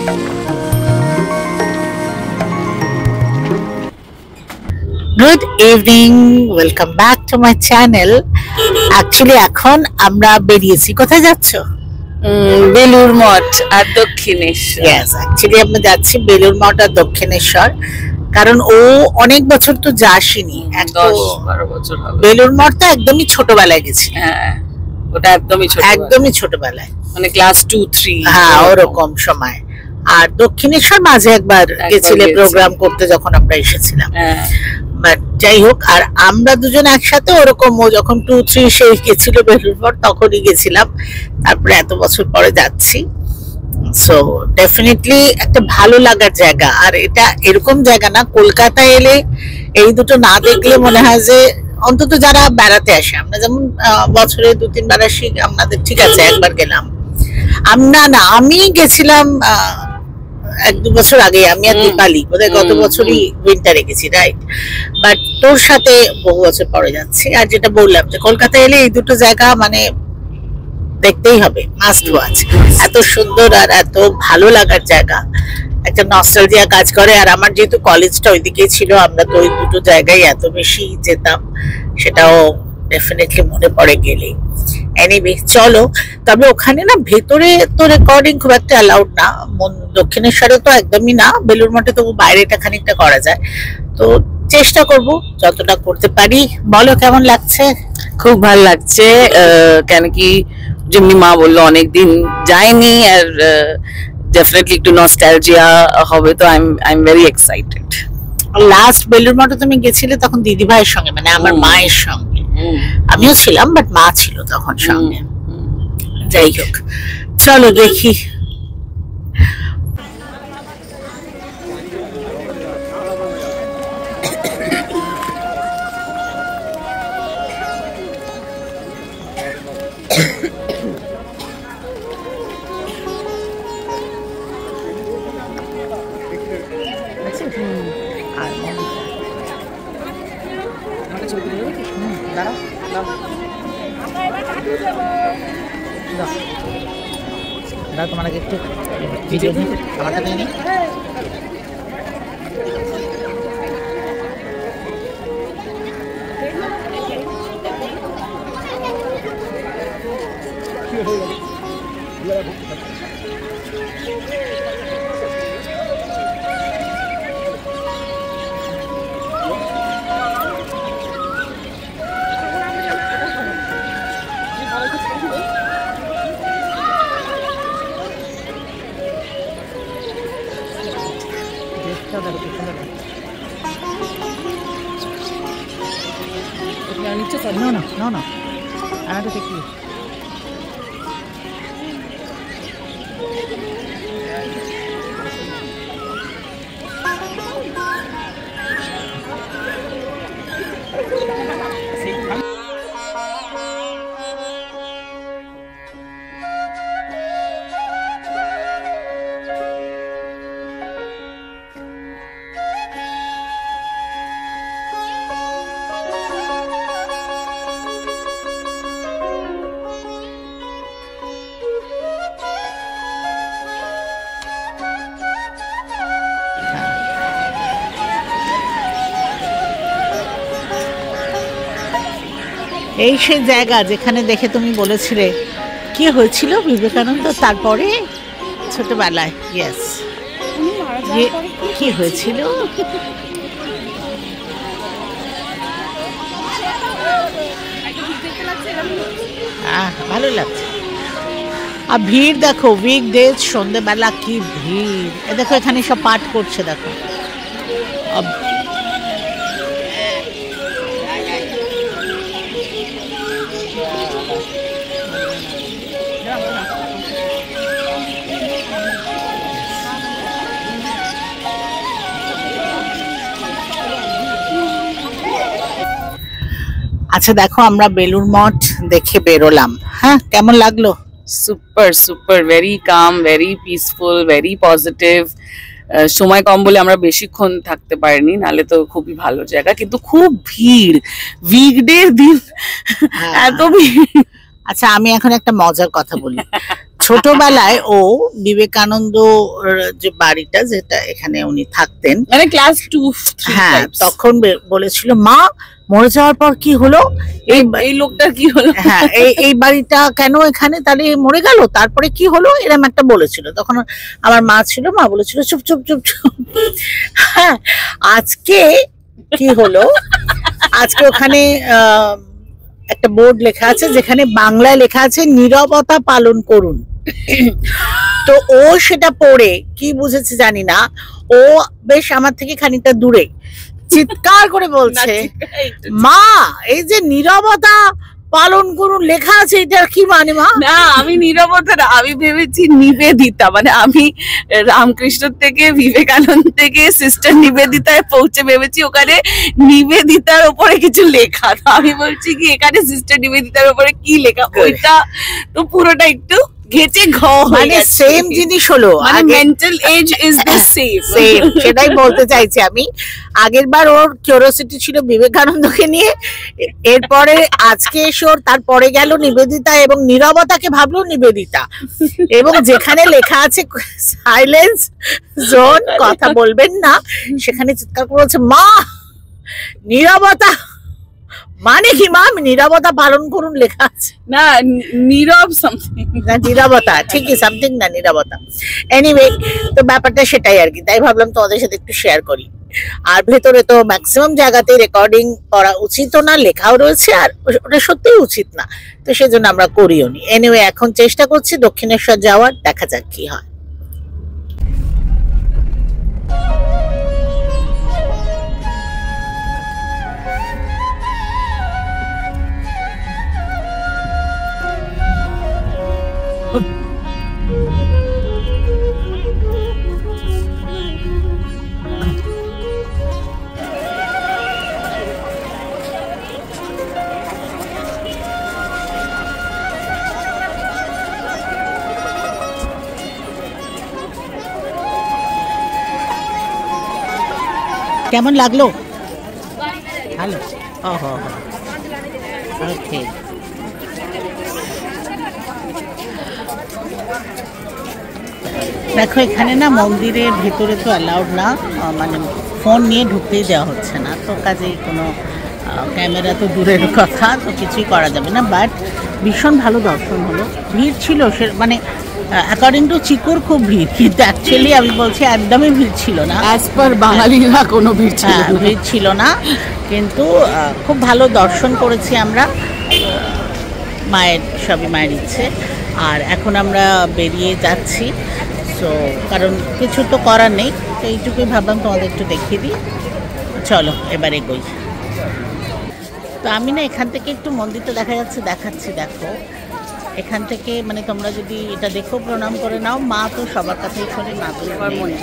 Good evening, welcome back to my channel. Actually এখন আমরা বেরিয়েছি, কোথায় যাচ্ছ? বেলুর মঠ আর দক্ষিণেশ্বর। Yes, actually আমরা যাচ্ছি বেলুর মঠ আর দক্ষিণেশ্বর, কারণ ও অনেক বছর তো যাসনি। 10-12 বছর হবে। বেলুর মঠ তো একদমই ছোটবেলায় গেছি। হ্যাঁ, ওটা একদমই ছোটবেলায়, মানে ক্লাস 2-3। হ্যাঁ, ওরকম সময়। আর দক্ষিণেশ্বর মাঝে একবার গেছিলে প্রোগ্রাম করতে, যখন আমরা এসেছিলাম। বাট যাই হোক, আর আমরা দুজন একসাথে ওরকম, ও যখন 2-3 সে গেছিল বেলুর মঠ, তখনই গেছিলাম। তারপরে এত বছর পরে যাচ্ছি। সো ডেফিনেটলি একটা ভালো লাগার জায়গা। আর এটা এরকম জায়গা না, কলকাতায় এলে এই দুটো না দেখলে মনে হয় যে, অন্তত যারা বেড়াতে আসে, আমরা যেমন বছরে 2-3 বার আসি, আমাদের ঠিক আছে একবার গেলাম। আমি গেছিলাম 1-2 বছর আগে, আমি আর দীপালি বোধহয় গত বছরই উইন্টারে গেছি, রাইট? বাট তোর সাথে বহু বছর পরে যাচ্ছি। আর যেটা বললাম যে কলকাতা এলে এই দুটো জায়গা মানে দেখতেই হবে, মাস্ট ওয়াচ। এত সুন্দর আর এত ভালো লাগার জায়গা, একটা নস্টালজিয়া কাজ করে। আর আমার যেহেতু কলেজটা ওইদিকেই ছিল, আমরা তো ওই দুটো জায়গায় এত বেশি যেতাম, সেটাও ডেফিনেটলি মনে পড়ে গেলে। এনিওয়ে চলো, তবে ওখানে না ভেতরে তো রেকর্ডিং খুব একটা অ্যালাউড না, দক্ষিণেশ্বরে তো একদমই না, বেলুর মঠে তবু বাইরেটা খানিকটা করা যায়। তো চেষ্টা করব যতটা করতে পারি। বলো কেমন লাগছে? খুব ভালো লাগছে, কেন কি যেমনি মা বললো অনেকদিন যাইনি, আর ডেফিনেটলি একটু নস্টালজিয়া হবে, তো I am very excited. Last Belur মঠে তুমি গেছিলে তখন দিদি ভাইয়ের সঙ্গে, মানে আমার মায়ের সঙ্গে। আমিও ছিলাম, বাট মা ছিল তখন সঙ্গে। যাই হোক, চলো দেখি। তোমার একটু ভিডিও আমারটা নিয়ে নিই। No. I want to take you. এই সেই জায়গা যেখানে দেখে তুমি বলেছিলে কি হয়েছিল বিবেকানন্দ তারপরে ছোটবেলায়। ইয়েস, কি হয়েছিল? ভালো লাগছে। আর ভিড় দেখো, উইকডেজ সন্ধ্যেবেলা কি ভিড়। দেখো এখানে সব পাঠ করছে, দেখো। আচ্ছা দেখো, আমরা বেলুর মঠ দেখে বেরোলাম। হ্যাঁ, কেমন লাগলো? Super, very calm, very peaceful, very positive. সময় কম বলে আমরা বেশিক্ষণ থাকতে পারিনি, নালে তো খুবই ভালো জায়গা, কিন্তু খুব ভিড়, উইকডে দিন এত ভিড়। আচ্ছা আমি এখন একটা মজার কথা বলি। ছোটবেলায় ও বিবেকানন্দ যে বাড়িটা যেটা এখানে উনি থাকতেন, মানে ক্লাস 2 হ্যাঁ, তখন বলেছিল মা মরে যাওয়ার পর কি হলো, এই লোকটার কি হলো, হ্যাঁ এই বাড়িটা কেন এখানে, তাহলে মরে গেল তারপরে কি হলো, এরকম একটা বলেছিল। তখন আমার মা ছিল, মা বলেছিল চুপ চুপ চুপ চুপ। হ্যাঁ, আজকে কি হলো, আজকে ওখানে একটা বোর্ড লেখা আছে যেখানে বাংলায় লেখা আছে নীরবতা পালন করুন। তো ও সেটা পড়ে কি বুঝেছে জানি না, ও বেশ আমার থেকে খানিকটা দূরে চিৎকার করে বলছে মা এই যে নীরবতা পালন করুন লেখা আছে এটা কি মানে মা? না আমি নীরবতা না, আমি ভেবেছি নিবেদিতা, মানে আমি রামকৃষ্ণ থেকে বিবেকানন্দ থেকে সিস্টার নিবেদিতায় পৌঁছে ভেবেছি ওখানে নিবেদিতার উপরে কিছু লেখা। তো আমি বলছি কি এখানে সিস্টার নিবেদিতার উপরে কি লেখা, ওইটা তো পুরোটা একটু ঘেটে মানে সেম জিনিস হলো, মানে mental age is the same. সেটাই বলতে চাইছি আমি। আগের বার ওর কিউরিওসিটি ছিল বিবেকানন্দকে নিয়ে, এরপরে আজকে এসে ওর তারপরে গেল নিবেদিতা এবং নীরবতাকে ভাবলো নিবেদিতা, এবং যেখানে লেখা আছে সাইলেন্স জোন কথা বলবেন না সেখানে চিৎকার করে বলছে মা নীরবতা মানে কি মা, নীরবতা পালন করুন লেখা আছে। না নীরব সামথিং, না নীরবতা ঠিকই সামথিং, না নীরবতা। এনিওয়ে, তো ব্যাপারটা সেটাই আর কি, তাই ভাবলাম তোমাদের সাথে একটু শেয়ার করি। আর ভেতরে তো ম্যাক্সিমাম জায়গাতে রেকর্ডিং করা উচিত না, লেখাও রয়েছে, আর ওটা সত্যিই উচিত না, তো সেজন্য আমরা করিও নি। এনিওয়ে, এখন চেষ্টা করছি দক্ষিণেশ্বর যাওয়ার, দেখা যাক কি হয়। কেমন লাগলো? ভালো, ওকে। দেখো এখানে না মন্দিরের ভিতরে তো অ্যালাউড না, মানে ফোন নিয়ে ঢুকতেই দেওয়া হচ্ছে না, তো কাজেই কোনো ক্যামেরা তো দূরের কথা, তো কিছুই করা যাবে না। বাট ভীষণ ভালো দর্শন হলো, ভিড় ছিল সে মানে অ্যাকর্ডিং টু চিকুর খুব ভিড়, কিন্তু অ্যাকচুয়ালি আমি বলছি একদমই ভিড় ছিল না, অ্যাজ পার বাঙালিরা কোনো ভিড় ছিল না, কিন্তু খুব ভালো দর্শন করেছি আমরা, মায়ের সবই মায়ের ইচ্ছে। আর এখন আমরা বেরিয়ে যাচ্ছি, সো কারণ কিছু তো করার নেই, তো এইটুকুই ভাবলাম তোমাদের একটু দেখিয়ে দিই। চলো এবার এগোই। তো আমি না এখান থেকে একটু মন্দিরটা দেখা যাচ্ছে দেখাচ্ছি, দেখো এখান থেকে মানে তোমরা যদি এটা দেখো প্রণাম করে নাও, মা তো সবার কাছেই শোনে, মা তো সবার মনে।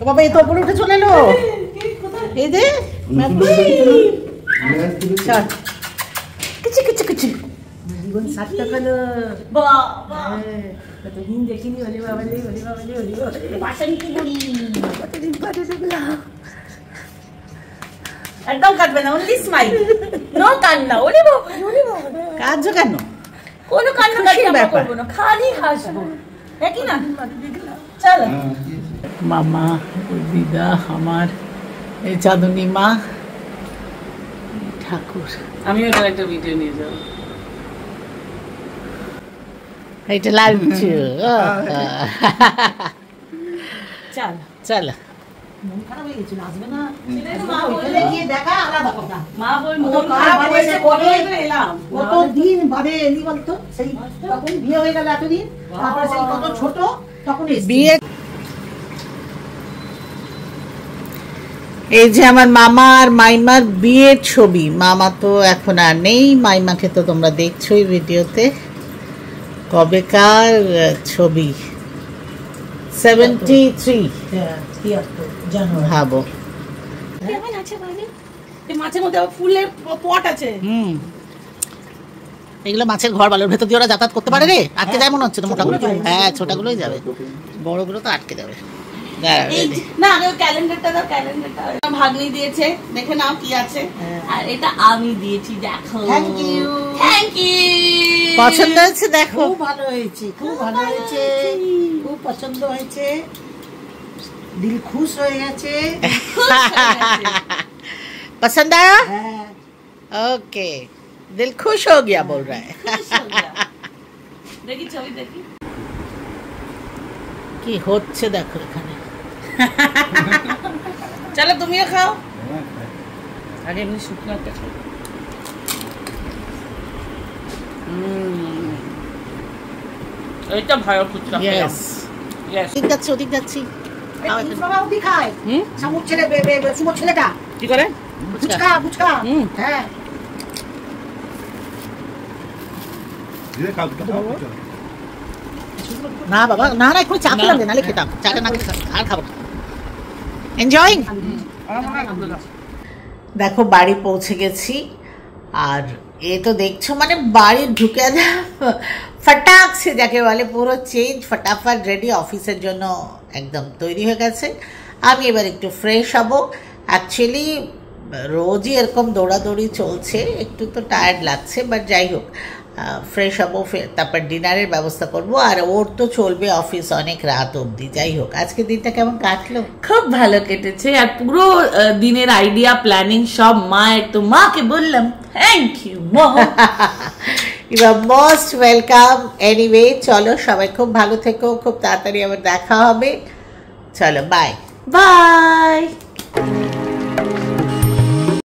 বাবা এই তো উপরে উঠে চলে এলো, এই যে কিছু কিছু কিছু জীবন 60 টাকা না বাবা, কতদিন দেখিনি, বলে বাবা লে বলে বাবা লে বলে বাসন কি করি, কতদিন পরে দেখলাম। একদম কাটবে না, অনলি স্মাইল, নো কান্না। ওরে বাবা, ওরে বাবা, কাঁদছো কেন? কোনো কান্না করবো না, খালি হাসবো, একই না। চলো মামা, দিদা আমার, এই চাঁদনী মা, ঠাকুর। আমিও এখানে একটা ভিডিও নিয়ে যাবো, এইটা লাগছে। চল চল, মন খারাপ হয়ে গেছিল, আসবে না, গিয়ে দেখা আলাদা কথা। মা বল মন খারাপ হয়েছে বলে এলাম, কতদিন বাদে এলি বলতো, সেই তখন বিয়ে হয়ে গেল এতদিন, তারপরে সেই কত ছোট তখন বিয়ে। এই যে আমার মামা আর মাইমার বিয়ের ছবি, মামা তো এখন আর নেই, মাইমাকে তো তোমরা দেখছোই ভিডিওতে। কবেকার ছবি, 73 ভাবো, কেমন আছে বাইরে? এই মাছের মধ্যে আবার ফুলের পট আছে। এগুলো মাছের ঘর, বালুর ভেতর দিয়ে ওরা যাতায়াত করতে পারে রে? আটকে যায় মনে হচ্ছে তো মোটাগুলো। হ্যাঁ, ছোটগুলোই যাবে, বড়গুলো তো আটকে যাবে। না আগে ক্যালেন্ডারটা দাও, ক্যালেন্ডারটা ভাগ্নি দিয়েছে, দেখে নাও কি আছে। আর এটা আমি দিয়েছি, দেখো। Thank you. Thank you. পছন্দ হয়েছে? দেখো খুব ভালো হয়েছে, খুব ভালো হয়েছে, খুব পছন্দ হয়েছে, দিল খুশ হয়ে গেছে। पसंद आया? হ্যাঁ, ओके, दिल खुश हो गया बोल रहा है। দেখি ছবি দেখি। কি হচ্ছে দেখো এখানে। চলো তুমিও খাও। আগে এমনি শুকনো একটা খাই। এইটা ভালো ফুচকা খেলাম। Yes. ওদিক যাচ্ছি, ওদিক যাচ্ছি। খাও এই এখন। বাবা ওদি খায়। শামুক ছেলে সুমোর ছেলেটা কি করে? ফুচকা ফুচকা। হ্যাঁ, না বাবা, না না, একটু চা খেলাম, নালে খেতাম। চাটা না খেতাম, আর খাবো না। এনজয়িং। দেখো বাড়ি পৌঁছে গেছি, আর এ তো দেখছো মানে বাড়ি ঢুকে ফটাক সে যাকে বলে পুরো চেঞ্জ, ফটাফট রেডি অফিসের জন্য একদম তৈরি হয়ে গেছে। আমি এবার একটু ফ্রেশ হব। অ্যাকচুয়ালি রোজই এরকম দৌড়াদৌড়ি চলছে, একটু তো টায়ার্ড লাগছে, বাট যাই হোক ফ্রেশ হবো, তারপর ডিনারের ব্যবস্থা করব। আর ওর তো চলবে অফিস অনেক রাত অবধি। যাই হোক, আজকে দিনটা কেমন কাটলো? খুব ভালো কেটেছে, আর পুরো দিনের আইডিয়া প্ল্যানিং সব মায়ের। তো মাকে বললাম থ্যাংক ইউ মা। You are most welcome. Anyway চলো, সবাই খুব ভালো থেকো, খুব তাড়াতাড়ি আবার দেখা হবে। চলো বাই বাই।